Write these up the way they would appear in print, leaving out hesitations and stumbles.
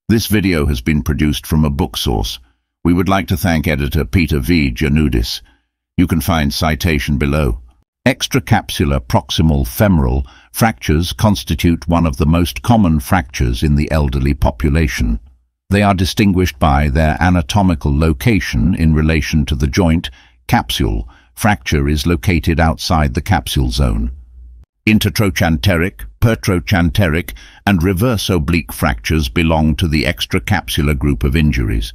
This video has been produced from a book source. We would like to thank editor Peter V. Janudis. You can find citation below. Extracapsular proximal femoral fractures constitute one of the most common fractures in the elderly population. They are distinguished by their anatomical location in relation to the joint capsule. Fracture is located outside the capsule zone. Intertrochanteric, Pertrochanteric, and reverse oblique fractures belong to the extracapsular group of injuries.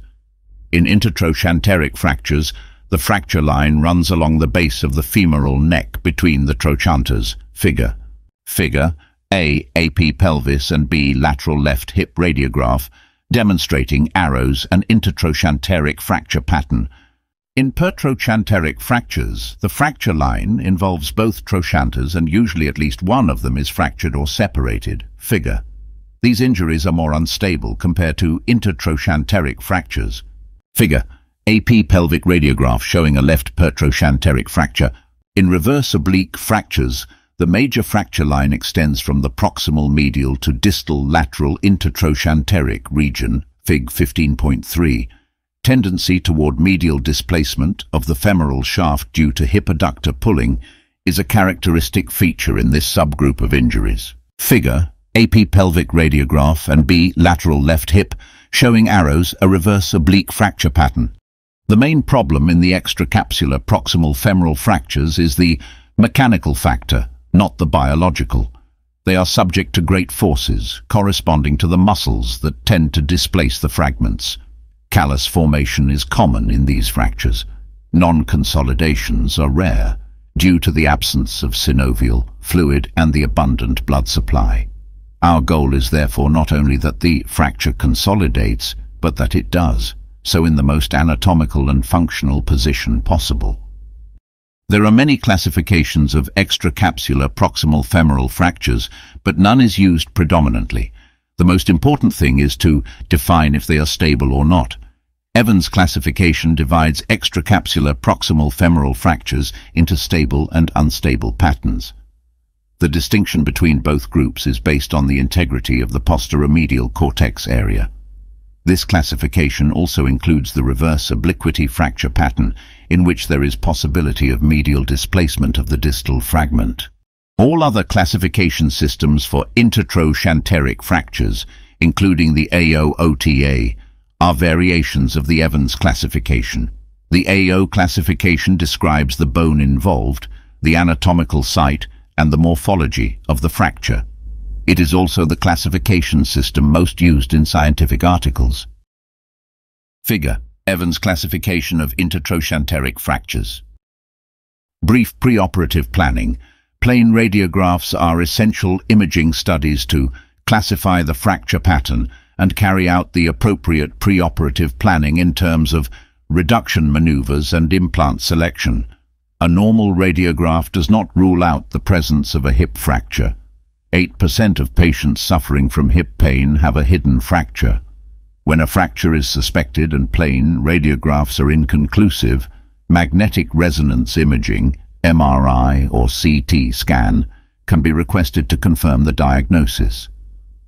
In intertrochanteric fractures, the fracture line runs along the base of the femoral neck between the trochanters. Figure A. AP pelvis and B. Lateral left hip radiograph, demonstrating arrows and intertrochanteric fracture pattern. In pertrochanteric fractures, the fracture line involves both trochanters and usually at least one of them is fractured or separated. Figure. These injuries are more unstable compared to intertrochanteric fractures. Figure. AP pelvic radiograph showing a left pertrochanteric fracture. In reverse oblique fractures, the major fracture line extends from the proximal medial to distal lateral intertrochanteric region, Fig 15.3. Tendency toward medial displacement of the femoral shaft due to hip adductor pulling is a characteristic feature in this subgroup of injuries. Figure, AP pelvic radiograph and B lateral left hip, showing arrows, a reverse oblique fracture pattern. The main problem in the extracapsular proximal femoral fractures is the mechanical factor, not the biological. They are subject to great forces, corresponding to the muscles that tend to displace the fragments. Callus formation is common in these fractures. Non-consolidations are rare, due to the absence of synovial fluid and the abundant blood supply. Our goal is therefore not only that the fracture consolidates, but that it does, so in the most anatomical and functional position possible. There are many classifications of extracapsular proximal femoral fractures, but none is used predominantly. The most important thing is to define if they are stable or not. Evans' classification divides extracapsular proximal femoral fractures into stable and unstable patterns. The distinction between both groups is based on the integrity of the posteromedial cortex area. This classification also includes the reverse obliquity fracture pattern, in which there is possibility of medial displacement of the distal fragment. All other classification systems for intertrochanteric fractures, including the AO-OTA, are variations of the Evans classification. The AO classification describes the bone involved, the anatomical site, and the morphology of the fracture. It is also the classification system most used in scientific articles. Figure. Evans classification of intertrochanteric fractures. Brief preoperative planning. Plain radiographs are essential imaging studies to classify the fracture pattern and carry out the appropriate preoperative planning in terms of reduction maneuvers and implant selection. A normal radiograph does not rule out the presence of a hip fracture. 8% of patients suffering from hip pain have a hidden fracture. When a fracture is suspected and plain radiographs are inconclusive, magnetic resonance imaging, MRI or CT scan, can be requested to confirm the diagnosis.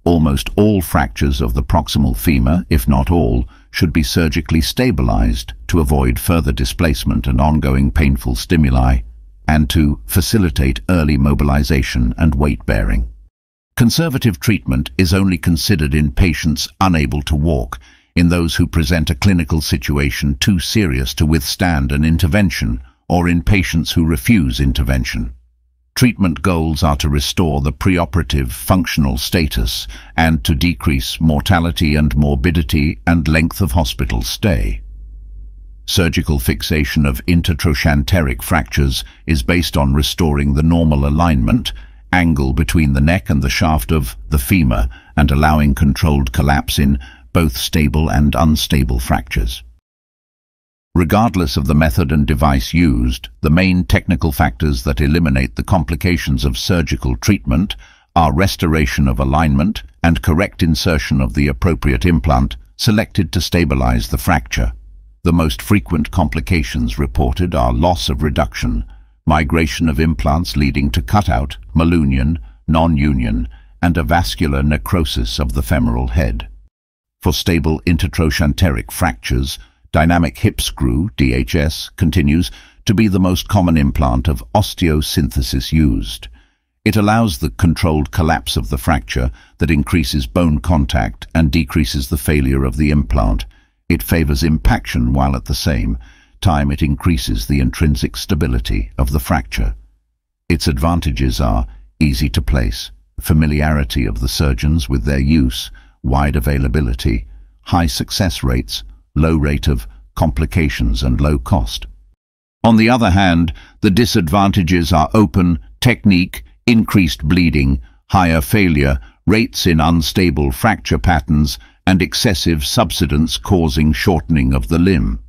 Almost all fractures of the proximal femur, if not all, should be surgically stabilized to avoid further displacement and ongoing painful stimuli, and to facilitate early mobilization and weight-bearing. Conservative treatment is only considered in patients unable to walk, in those who present a clinical situation too serious to withstand an intervention, or in patients who refuse intervention. Treatment goals are to restore the preoperative functional status and to decrease mortality and morbidity and length of hospital stay. Surgical fixation of intertrochanteric fractures is based on restoring the normal alignment, angle between the neck and the shaft of the femur, and allowing controlled collapse in both stable and unstable fractures. Regardless of the method and device used, the main technical factors that eliminate the complications of surgical treatment are restoration of alignment and correct insertion of the appropriate implant selected to stabilize the fracture. The most frequent complications reported are loss of reduction, migration of implants leading to cutout, malunion, non-union, and a vascular necrosis of the femoral head. For stable intertrochanteric fractures, dynamic hip screw, DHS, continues to be the most common implant of osteosynthesis used. It allows the controlled collapse of the fracture that increases bone contact and decreases the failure of the implant. It favors impaction while at the same time it increases the intrinsic stability of the fracture. Its advantages are easy to place, familiarity of the surgeons with their use, wide availability, high success rates, low rate of complications and low cost. On the other hand, the disadvantages are open technique, increased bleeding, higher failure, rates in unstable fracture patterns, and excessive subsidence causing shortening of the limb.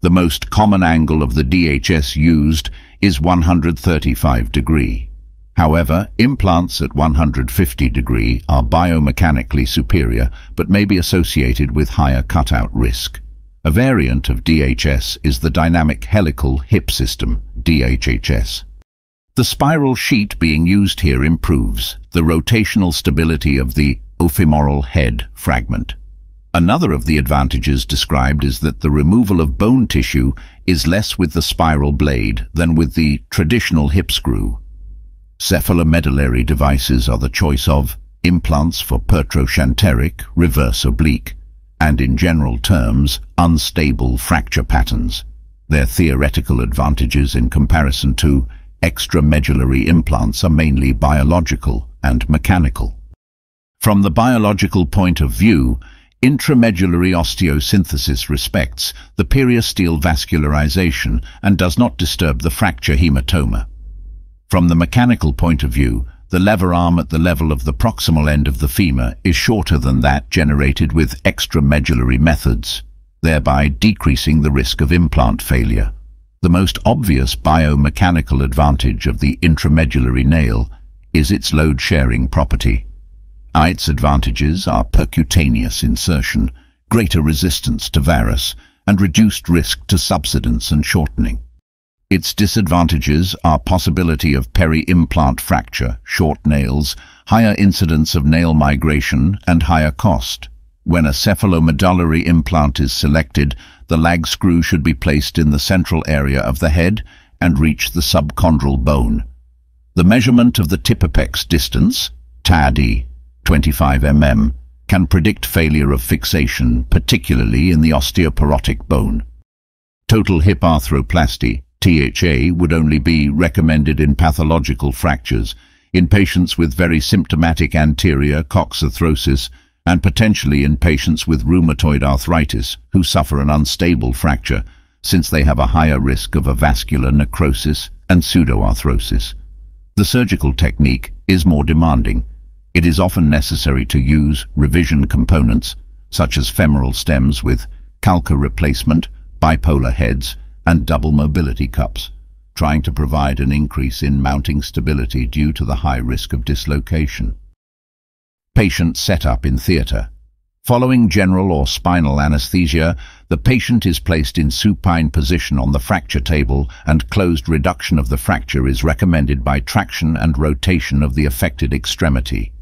The most common angle of the DHS used is 135 degree. However, implants at 150 degree are biomechanically superior but may be associated with higher cutout risk. A variant of DHS is the dynamic helical hip system, DHHS. The spiral sheet being used here improves the rotational stability of the femoral head fragment. Another of the advantages described is that the removal of bone tissue is less with the spiral blade than with the traditional hip screw. Cephalomedullary devices are the choice of implants for Pertrochanteric, reverse oblique, and in general terms, unstable fracture patterns. Their theoretical advantages in comparison to extramedullary implants are mainly biological and mechanical. From the biological point of view, intramedullary osteosynthesis respects the periosteal vascularization and does not disturb the fracture hematoma. From the mechanical point of view, the lever arm at the level of the proximal end of the femur is shorter than that generated with extramedullary methods, thereby decreasing the risk of implant failure. The most obvious biomechanical advantage of the intramedullary nail is its load-sharing property. Its advantages are percutaneous insertion, greater resistance to varus, and reduced risk to subsidence and shortening. Its disadvantages are possibility of peri-implant fracture, short nails, higher incidence of nail migration, and higher cost. When a cephalomedullary implant is selected, the lag screw should be placed in the central area of the head and reach the subchondral bone. The measurement of the tip apex distance, TAD, 25 mm, can predict failure of fixation, particularly in the osteoporotic bone. Total hip arthroplasty, THA, would only be recommended in pathological fractures, in patients with very symptomatic anterior coxarthrosis, and potentially in patients with rheumatoid arthritis who suffer an unstable fracture, since they have a higher risk of a vascular necrosis and pseudoarthrosis. The surgical technique is more demanding. It is often necessary to use revision components, such as femoral stems with calcar replacement, bipolar heads, and double mobility cups, trying to provide an increase in mounting stability due to the high risk of dislocation. Patient setup in theatre. Following general or spinal anesthesia, the patient is placed in supine position on the fracture table, and closed reduction of the fracture is recommended by traction and rotation of the affected extremity.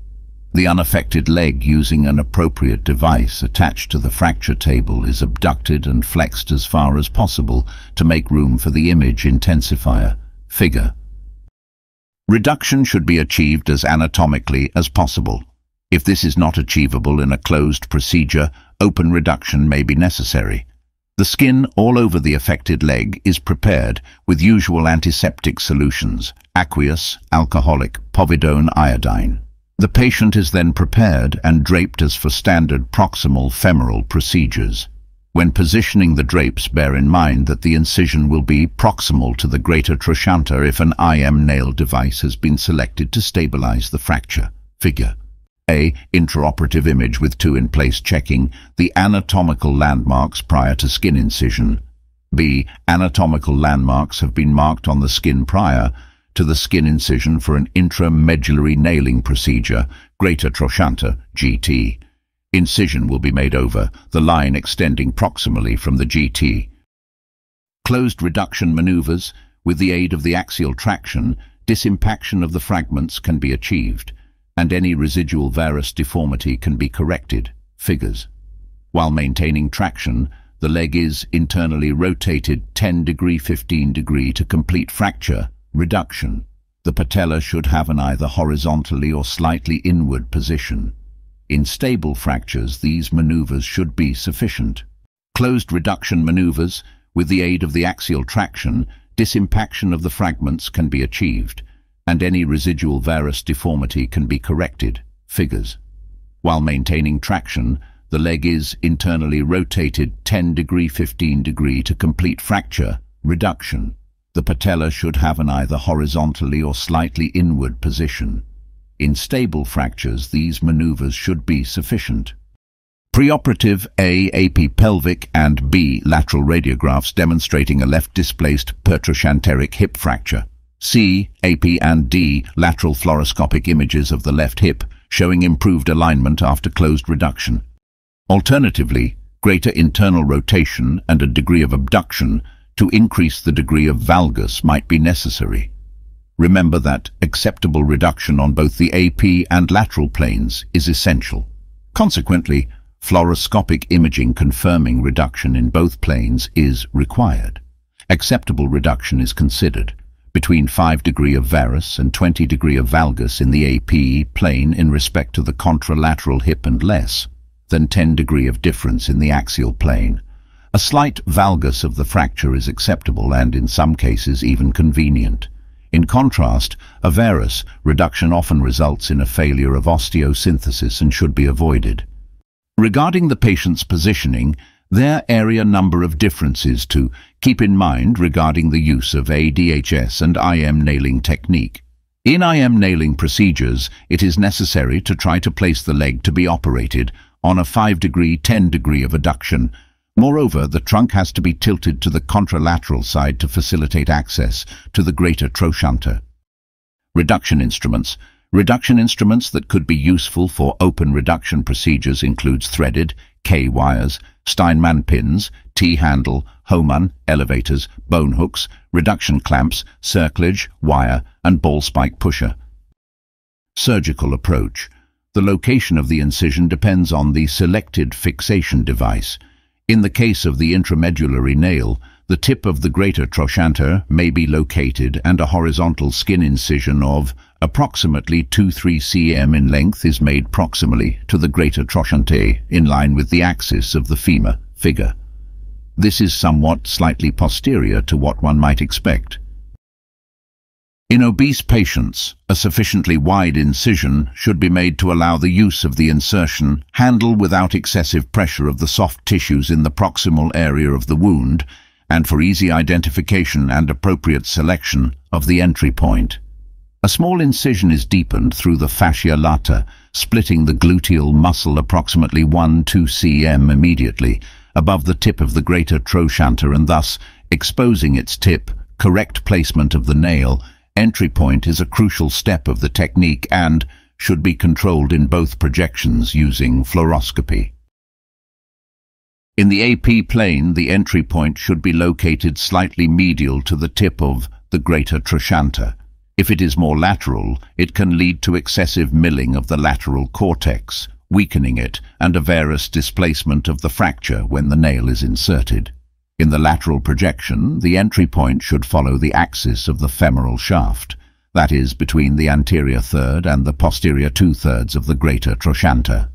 The unaffected leg, using an appropriate device attached to the fracture table, is abducted and flexed as far as possible to make room for the image intensifier, figure. Reduction should be achieved as anatomically as possible. If this is not achievable in a closed procedure, open reduction may be necessary. The skin all over the affected leg is prepared with usual antiseptic solutions, aqueous, alcoholic, povidone iodine. The patient is then prepared and draped as for standard proximal femoral procedures. When positioning the drapes, bear in mind that the incision will be proximal to the greater trochanter if an IM nail device has been selected to stabilize the fracture. Figure A. Intraoperative image with 2 in place checking the anatomical landmarks prior to skin incision. B. Anatomical landmarks have been marked on the skin prior to the skin incision for an intramedullary nailing procedure, greater trochanter, GT. Incision will be made over the line extending proximally from the GT. Closed reduction maneuvers. With the aid of the axial traction, disimpaction of the fragments can be achieved, and any residual varus deformity can be corrected. Figures. While maintaining traction, the leg is internally rotated 10° 15° to complete fracture reduction. The patella should have an either horizontally or slightly inward position. In stable fractures, these maneuvers should be sufficient. Closed reduction maneuvers, with the aid of the axial traction, disimpaction of the fragments can be achieved, and any residual varus deformity can be corrected. Figures. While maintaining traction, the leg is internally rotated 10° 15° to complete fracture reduction. The patella should have an either horizontally or slightly inward position. In stable fractures, these maneuvers should be sufficient. Preoperative A. AP pelvic and B. lateral radiographs demonstrating a left-displaced Pertrochanteric hip fracture. C. AP and D. lateral fluoroscopic images of the left hip showing improved alignment after closed reduction. Alternatively, greater internal rotation and a degree of abduction to increase the degree of valgus might be necessary. Remember that acceptable reduction on both the AP and lateral planes is essential. Consequently, fluoroscopic imaging confirming reduction in both planes is required. Acceptable reduction is considered between 5° of varus and 20° of valgus in the AP plane in respect to the contralateral hip and less than 10° of difference in the axial plane. A slight valgus of the fracture is acceptable and in some cases even convenient. In contrast, a varus reduction often results in a failure of osteosynthesis and should be avoided. Regarding the patient's positioning, there are a number of differences to keep in mind regarding the use of ADHS and IM nailing technique. In IM nailing procedures, it is necessary to try to place the leg to be operated on a 5° 10° of adduction. Moreover, the trunk has to be tilted to the contralateral side to facilitate access to the greater trochanter. Reduction instruments. Reduction instruments that could be useful for open reduction procedures includes threaded, K-wires, Steinmann pins, T-handle, Hohmann, elevators, bone hooks, reduction clamps, circlage, wire, and ball spike pusher. Surgical approach. The location of the incision depends on the selected fixation device. In the case of the intramedullary nail, the tip of the greater trochanter may be located and a horizontal skin incision of approximately 2-3 cm in length is made proximally to the greater trochanter in line with the axis of the femur. Figure. This is somewhat slightly posterior to what one might expect. In obese patients, a sufficiently wide incision should be made to allow the use of the insertion handle without excessive pressure of the soft tissues in the proximal area of the wound, and for easy identification and appropriate selection of the entry point. A small incision is deepened through the fascia lata, splitting the gluteal muscle approximately 1-2 cm immediately above the tip of the greater trochanter and thus exposing its tip. Correct placement of the nail entry point is a crucial step of the technique and should be controlled in both projections using fluoroscopy. In the AP plane, the entry point should be located slightly medial to the tip of the greater trochanter. If it is more lateral, it can lead to excessive milling of the lateral cortex, weakening it, and a varus displacement of the fracture when the nail is inserted. In the lateral projection, the entry point should follow the axis of the femoral shaft, that is, between the anterior third and the posterior 2/3 of the greater trochanter.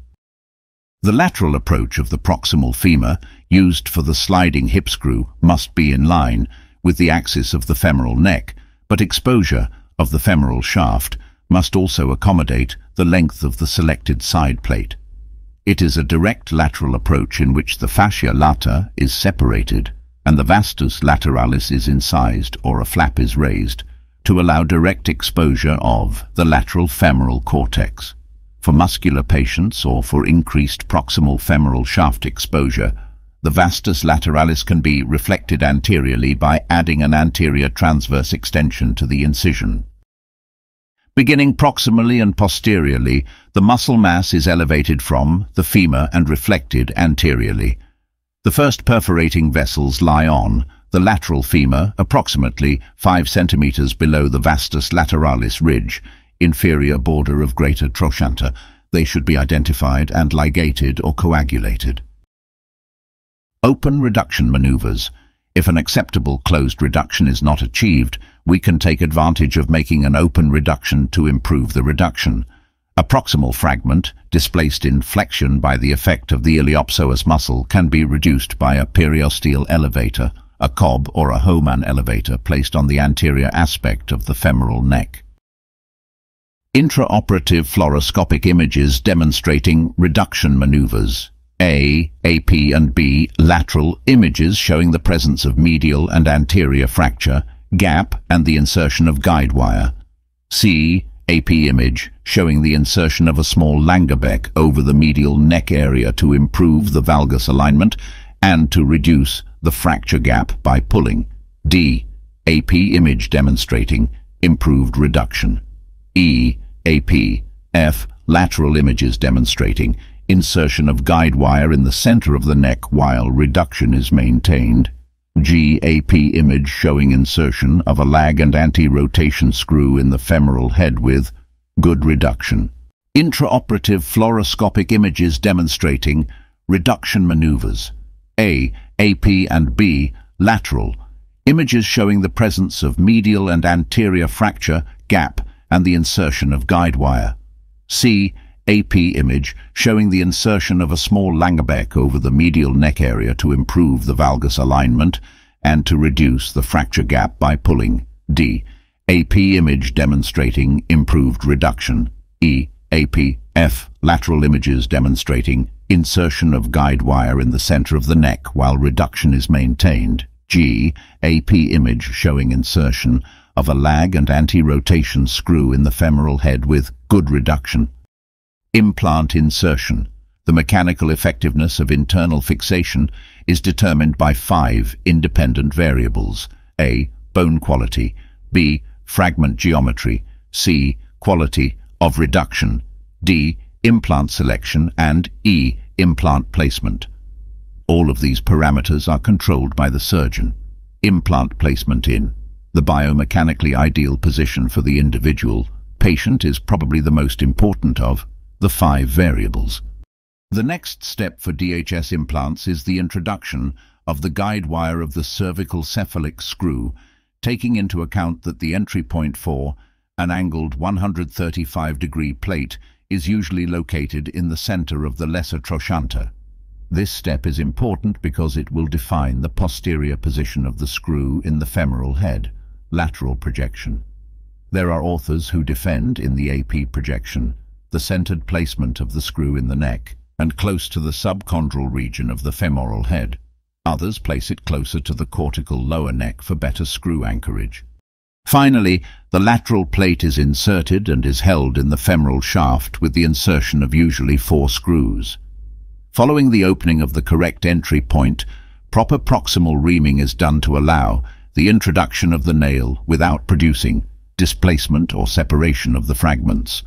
The lateral approach of the proximal femur, used for the sliding hip screw, must be in line with the axis of the femoral neck, but exposure of the femoral shaft must also accommodate the length of the selected side plate. It is a direct lateral approach in which the fascia lata is separated and the vastus lateralis is incised or a flap is raised to allow direct exposure of the lateral femoral cortex. For muscular patients or for increased proximal femoral shaft exposure, the vastus lateralis can be reflected anteriorly by adding an anterior transverse extension to the incision. Beginning proximally and posteriorly, the muscle mass is elevated from the femur and reflected anteriorly. The first perforating vessels lie on the lateral femur, approximately 5 cm below the vastus lateralis ridge, inferior border of greater trochanter. They should be identified and ligated or coagulated. Open reduction maneuvers. If an acceptable closed reduction is not achieved, we can take advantage of making an open reduction to improve the reduction. A proximal fragment, displaced in flexion by the effect of the iliopsoas muscle, can be reduced by a periosteal elevator, a Cobb or a Hohmann elevator placed on the anterior aspect of the femoral neck. Intraoperative fluoroscopic images demonstrating reduction maneuvers. A, AP and B, lateral images showing the presence of medial and anterior fracture, gap and the insertion of guide wire. C, AP image showing the insertion of a small Langerbeck over the medial neck area to improve the valgus alignment and to reduce the fracture gap by pulling. D, AP image demonstrating improved reduction. E, AP. F, lateral images demonstrating insertion of guide wire in the center of the neck while reduction is maintained. G, AP image showing insertion of a lag and anti-rotation screw in the femoral head with good reduction. Intraoperative fluoroscopic images demonstrating reduction maneuvers. A, AP and B, lateral images showing the presence of medial and anterior fracture, gap, and the insertion of guide wire. C, AP image showing the insertion of a small Langerbeck over the medial neck area to improve the valgus alignment and to reduce the fracture gap by pulling. D, AP image demonstrating improved reduction. E, AP. F, lateral images demonstrating insertion of guide wire in the center of the neck while reduction is maintained. G, AP image showing insertion of a lag and anti-rotation screw in the femoral head with good reduction. Implant insertion. The mechanical effectiveness of internal fixation is determined by 5 independent variables. A, bone quality. B, fragment geometry. C, quality of reduction. D, implant selection. And E, implant placement. All of these parameters are controlled by the surgeon. Implant placement in the biomechanically ideal position for the individual patient is probably the most important of the 5 variables. The next step for DHS implants is the introduction of the guide wire of the cervical cephalic screw, taking into account that the entry point for an angled 135-degree plate is usually located in the center of the lesser trochanter. This step is important because it will define the posterior position of the screw in the femoral head, lateral projection. There are authors who defend, in the AP projection, the centered placement of the screw in the neck and close to the subchondral region of the femoral head. Others place it closer to the cortical lower neck for better screw anchorage. Finally, the lateral plate is inserted and is held in the femoral shaft with the insertion of usually 4 screws. Following the opening of the correct entry point, proper proximal reaming is done to allow the introduction of the nail without producing displacement or separation of the fragments.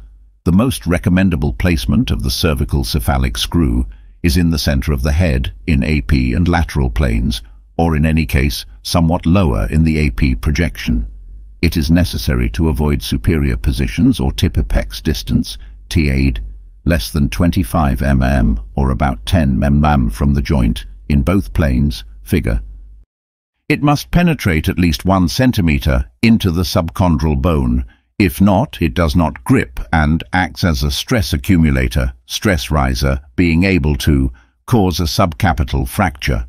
The most recommendable placement of the cervical cephalic screw is in the center of the head in AP and lateral planes, or in any case somewhat lower in the AP projection. It is necessary to avoid superior positions or tip apex distance, T8, less than 25 mm or about 10 mm from the joint in both planes, figure. It must penetrate at least 1 centimeter into the subchondral bone. If not, it does not grip and acts as a stress accumulator, stress riser, being able to cause a subcapital fracture.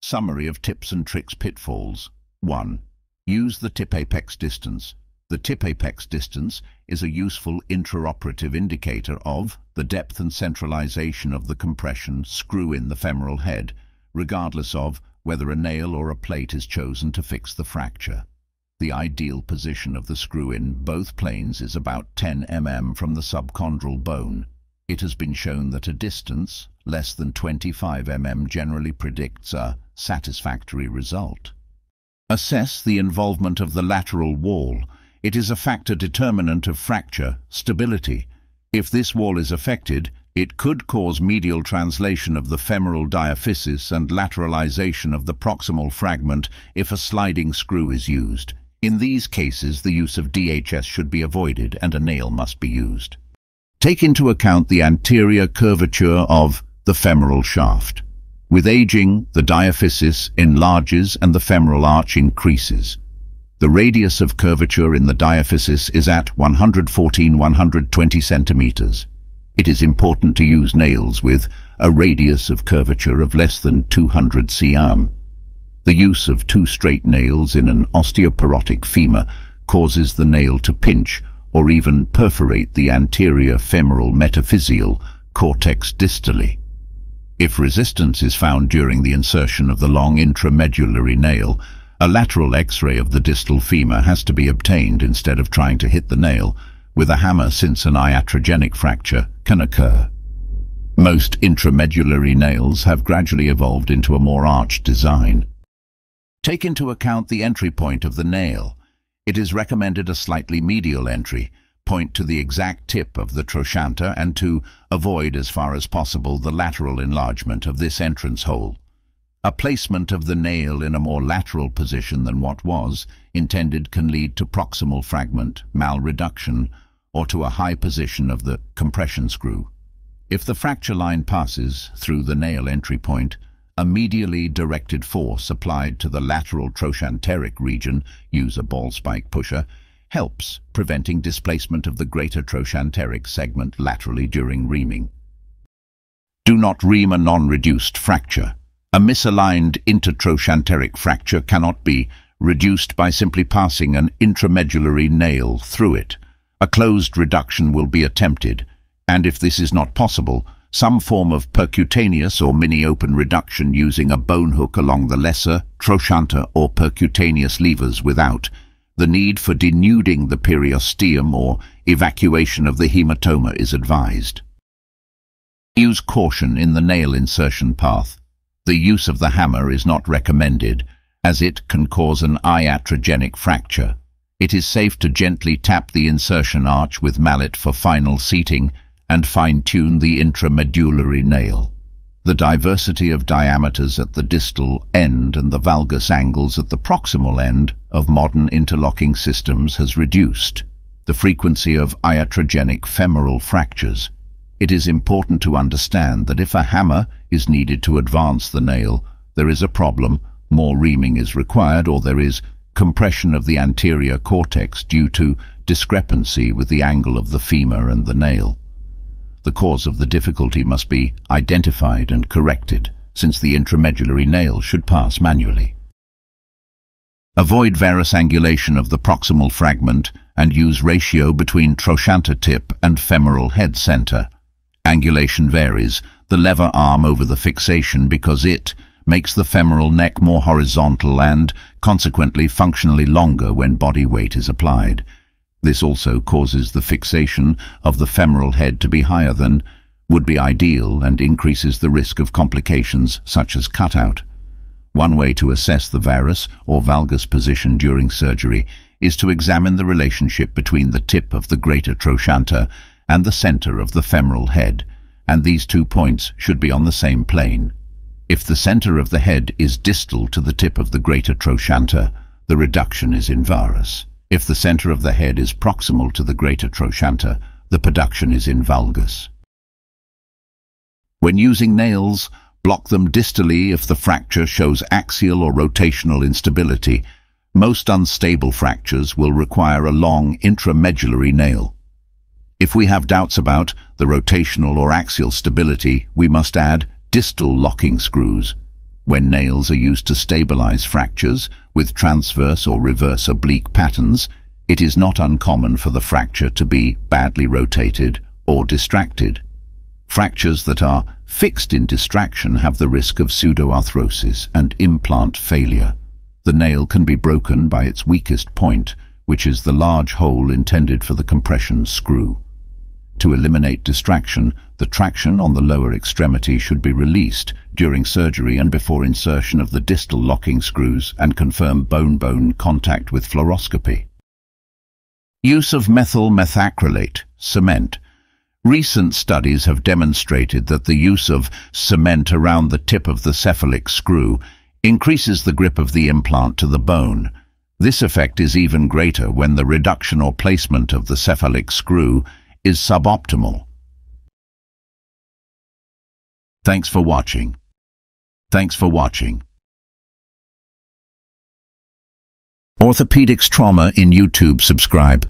Summary of tips and tricks pitfalls. 1. Use the tip apex distance. The tip apex distance is a useful intraoperative indicator of the depth and centralization of the compression screw in the femoral head, regardless of whether a nail or a plate is chosen to fix the fracture. The ideal position of the screw in both planes is about 10 mm from the subchondral bone. It has been shown that a distance less than 25 mm generally predicts a satisfactory result. Assess the involvement of the lateral wall. It is a factor determinant of fracture stability. If this wall is affected, it could cause medial translation of the femoral diaphysis and lateralization of the proximal fragment if a sliding screw is used. In these cases, the use of DHS should be avoided and a nail must be used. Take into account the anterior curvature of the femoral shaft. With aging, the diaphysis enlarges and the femoral arch increases. The radius of curvature in the diaphysis is at 114–120 centimeters. It is important to use nails with a radius of curvature of less than 200 cm. The use of two straight nails in an osteoporotic femur causes the nail to pinch or even perforate the anterior femoral metaphyseal cortex distally. If resistance is found during the insertion of the long intramedullary nail, a lateral X-ray of the distal femur has to be obtained instead of trying to hit the nail with a hammer, since an iatrogenic fracture can occur. Most intramedullary nails have gradually evolved into a more arched design. Take into account the entry point of the nail. It is recommended a slightly medial entry, point to the exact tip of the trochanter, and to avoid as far as possible the lateral enlargement of this entrance hole. A placement of the nail in a more lateral position than what was intended can lead to proximal fragment, malreduction, or to a high position of the compression screw. If the fracture line passes through the nail entry point, a medially directed force applied to the lateral trochanteric region, use a ball spike pusher, helps preventing displacement of the greater trochanteric segment laterally during reaming. Do not ream a non-reduced fracture. A misaligned intertrochanteric fracture cannot be reduced by simply passing an intramedullary nail through it. A closed reduction will be attempted, and if this is not possible, some form of percutaneous or mini-open reduction using a bone hook along the lesser, trochanter or percutaneous levers without the need for denuding the periosteum or evacuation of the hematoma is advised. Use caution in the nail insertion path. The use of the hammer is not recommended, as it can cause an iatrogenic fracture. It is safe to gently tap the insertion arch with mallet for final seating and fine-tune the intramedullary nail. The diversity of diameters at the distal end and the valgus angles at the proximal end of modern interlocking systems has reduced the frequency of iatrogenic femoral fractures. It is important to understand that if a hammer is needed to advance the nail, there is a problem, more reaming is required, or there is compression of the anterior cortex due to discrepancy with the angle of the femur and the nail. The cause of the difficulty must be identified and corrected, since the intramedullary nail should pass manually. Avoid varus angulation of the proximal fragment and use ratio between trochanter tip and femoral head center. Angulation varies the lever arm over the fixation because it makes the femoral neck more horizontal and, consequently, functionally longer when body weight is applied. This also causes the fixation of the femoral head to be higher than would be ideal and increases the risk of complications such as cutout. One way to assess the varus or valgus position during surgery is to examine the relationship between the tip of the greater trochanter and the center of the femoral head, and these 2 points should be on the same plane. If the center of the head is distal to the tip of the greater trochanter, the reduction is in varus. If the center of the head is proximal to the greater trochanter, the production is in valgus. When using nails, block them distally if the fracture shows axial or rotational instability. Most unstable fractures will require a long intramedullary nail. If we have doubts about the rotational or axial stability, we must add distal locking screws. When nails are used to stabilize fractures with transverse or reverse oblique patterns, it is not uncommon for the fracture to be badly rotated or distracted. Fractures that are fixed in distraction have the risk of pseudoarthrosis and implant failure. The nail can be broken by its weakest point, which is the large hole intended for the compression screw. To eliminate distraction, the traction on the lower extremity should be released during surgery and before insertion of the distal locking screws, and confirm bone-bone contact with fluoroscopy. Use of methyl methacrylate, cement. Recent studies have demonstrated that the use of cement around the tip of the cephalic screw increases the grip of the implant to the bone. This effect is even greater when the reduction or placement of the cephalic screw is suboptimal. Thanks for watching. Thanks for watching. Orthopedics Trauma in YouTube. Subscribe.